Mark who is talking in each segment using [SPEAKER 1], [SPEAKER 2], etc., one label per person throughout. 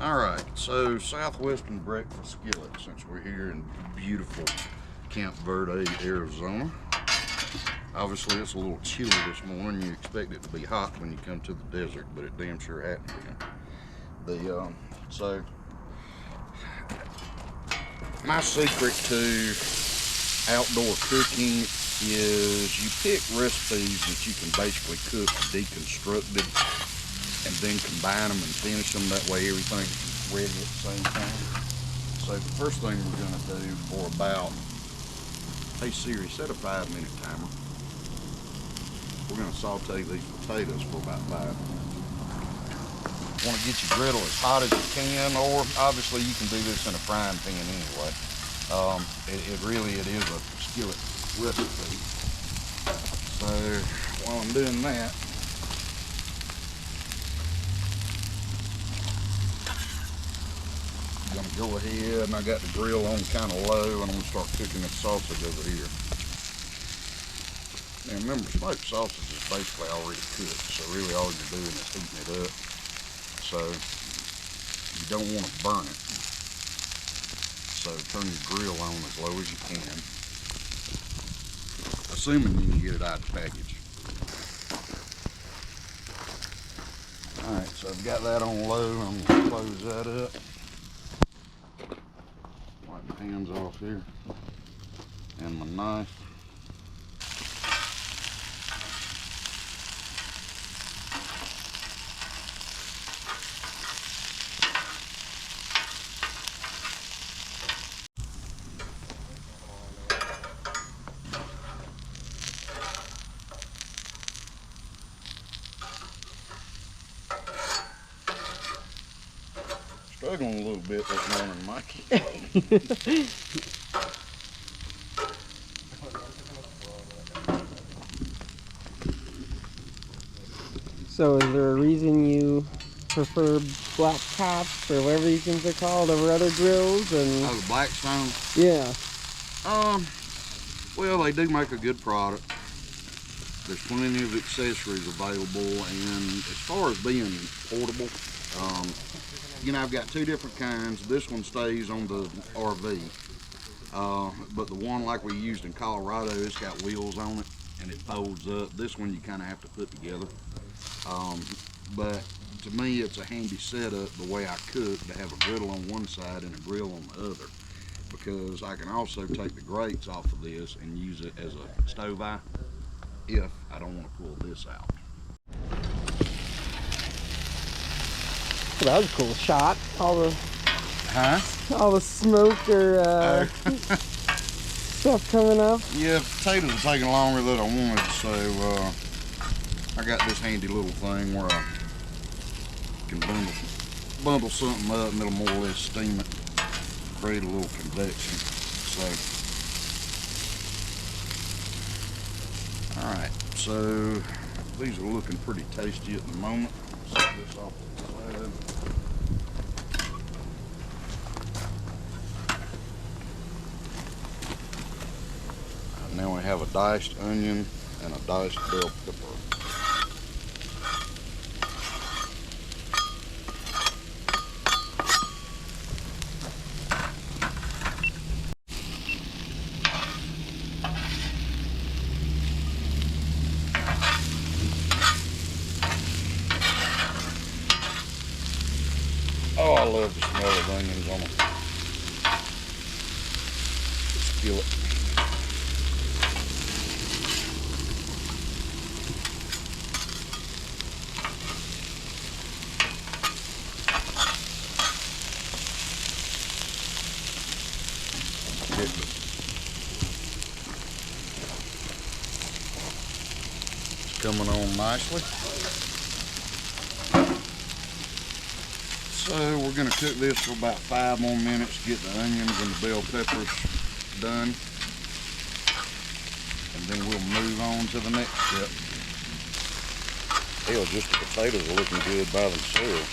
[SPEAKER 1] Alright, so Southwestern breakfast skillet, since we're here in beautiful Camp Verde, Arizona. Obviously it's a little chilly this morning. You expect it to be hot when you come to the desert, but it damn sure hadn't been. So my secret to outdoor cooking is you pick recipes that you can basically cook deconstructed and then combine them and finish them. That way everything's ready at the same time. So the first thing we're going to do for about, hey Siri, set a 5-minute timer. We're going to saute these potatoes for about 5 minutes. Want to get your griddle as hot as you can, or obviously you can do this in a frying pan anyway. It is a skillet recipe. So while I'm doing that, I'm gonna go ahead, and I got the grill on kind of low, and I'm gonna start cooking this sausage over here. Now remember, smoked sausage is basically already cooked, so really all you're doing is heating it up. So you don't want to burn it. So turn your grill on as low as you can, assuming you can get it out of the package. All right, so I've got that on low. I'm gonna close that up. Wipe my hands off here, and my knife. Struggling a little bit this morning, Mikey.
[SPEAKER 2] So is there a reason you prefer black tops or whatever these things are called over other grills? And
[SPEAKER 1] Oh, the Blackstone?
[SPEAKER 2] yeah.
[SPEAKER 1] Well, they do make a good product. There's plenty of accessories available, and as far as being portable, you know, I've got two different kinds. This one stays on the RV, but the one like we used in Colorado, it's got wheels on it and it folds up. This one you kind of have to put together. But to me, it's a handy setup the way I cook, to have a griddle on one side and a grill on the other, because I can also take the grates off of this and use it as a stove eye if I don't want to pull this out.
[SPEAKER 2] Well, that was a cool shot. All the smoke or stuff coming up.
[SPEAKER 1] Yeah, potatoes are taking longer than I wanted, so I got this handy little thing where I can bundle something up and it'll more or less steam it, create a little convection. So, all right, so these are looking pretty tasty at the moment. Set this off to the side. Now we have a diced onion and a diced bell pepper. Oh, I love the smell of onions on a skillet. It's coming on nicely. So we're going to cook this for about 5 more minutes to get the onions and the bell peppers done, and then we'll move on to the next step. Hell, just the potatoes are looking good by themselves.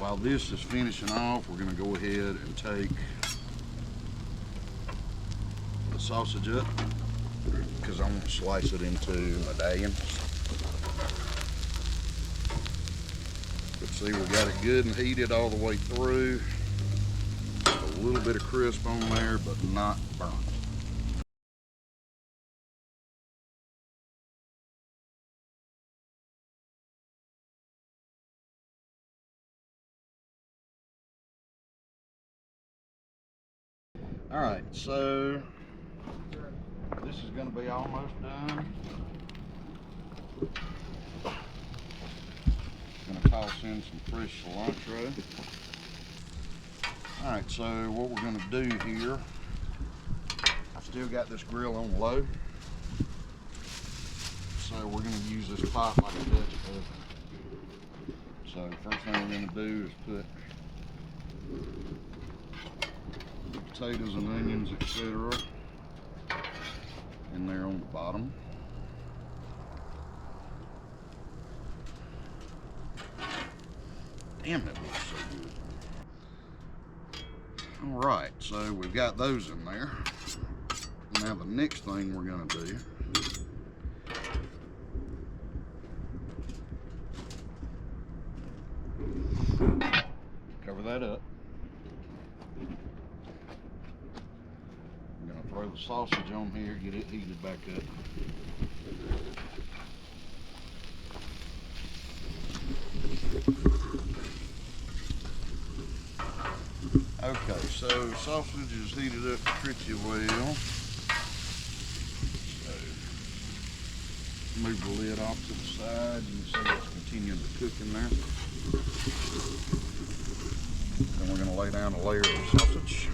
[SPEAKER 1] While this is finishing off, we're going to go ahead and take the sausage up because I want to slice it into medallions. But see, we got it good and heated all the way through. Just a little bit of crisp on there, but not burnt. All right, so this is going to be almost done. Going to toss in some fresh cilantro. All right, so what we're going to do here, I've still got this grill on low, so we're going to use this pot like a Dutch oven. So first thing we're going to do is put potatoes and onions, etc. in there on the bottom. Damn, that looks so good. All right, so we've got those in there. Now the next thing we're gonna do, cover that up. I'm gonna throw the sausage on here, get it heated back up. Okay, so sausage is heated up pretty well. So move the lid off to the side. You can see it's continuing to cook in there. Then we're going to lay down a layer of sausage.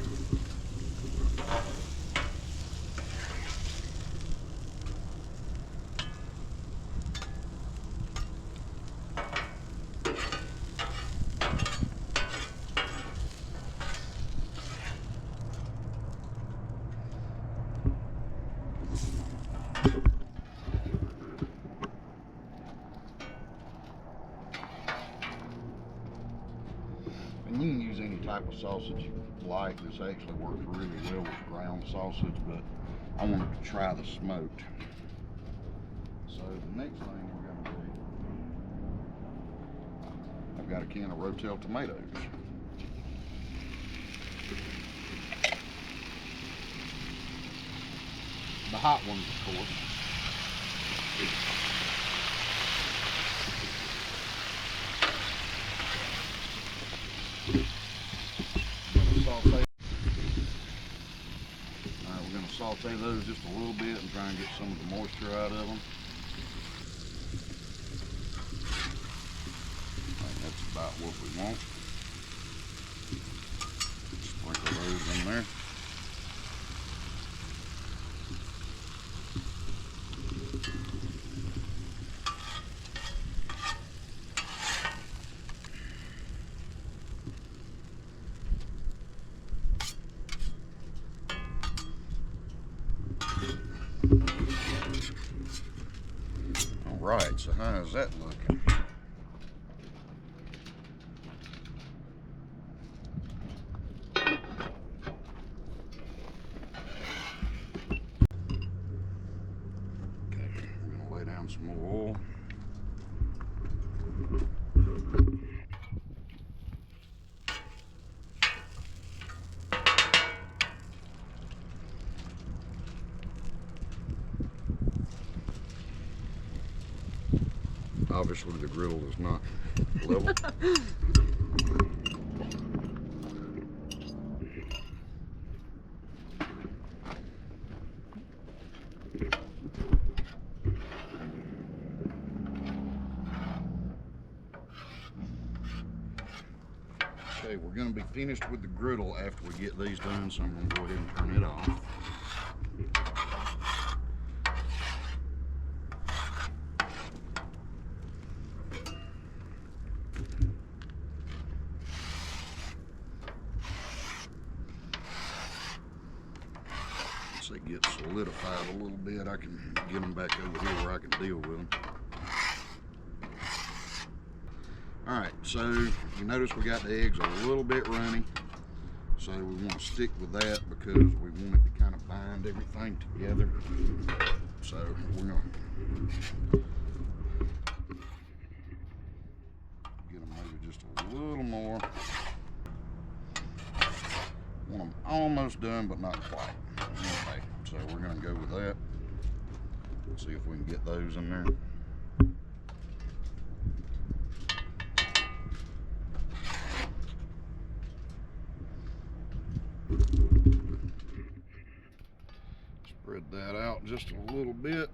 [SPEAKER 1] And you can use any type of sausage you like. This actually works really well with ground sausage, but I wanted to try the smoked. So the next thing we're going to do, I've got a can of Rotel tomatoes. The hot ones, of course. We're going to saute those just a little bit and try and get some of the moisture out of them. I think that's about what we want. Sprinkle those in there. All right, so how is that looking? Okay, we're gonna lay down some more oil. Obviously the grill is not level. Okay, we're going to be finished with the griddle after we get these done, so I'm going to go ahead and turn it off. Once they get solidified a little bit, I can get them back over here where I can deal with them. All right, So you notice we got the eggs a little bit runny. So we want to stick with that because we want it to kind of bind everything together. So we're going to get them maybe just a little more. Want them almost done, but not quite. Okay, so we're going to go with that. See if we can get those in there. Spread that out just a little bit.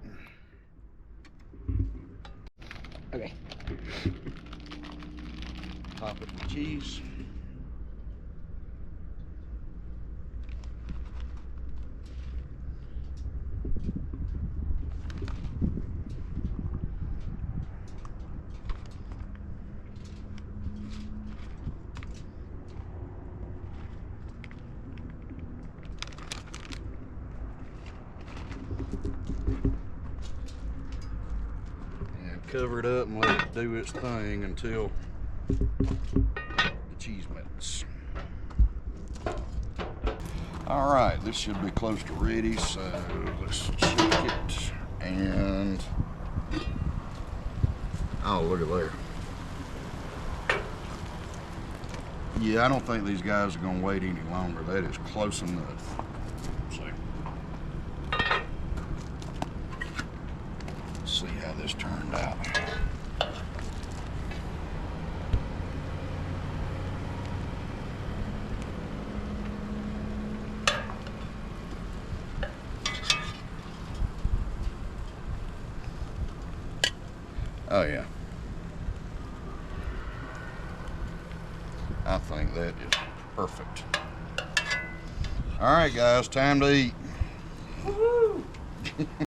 [SPEAKER 2] Okay.
[SPEAKER 1] Top it with cheese. Cover it up and let it do its thing until the cheese melts. All right, this should be close to ready, so let's check it. And oh, look at there. Yeah, I don't think these guys are gonna wait any longer. That is close enough. So see how this turned out. Oh yeah. I think that is perfect. All right, guys, time to eat. Woo-hoo!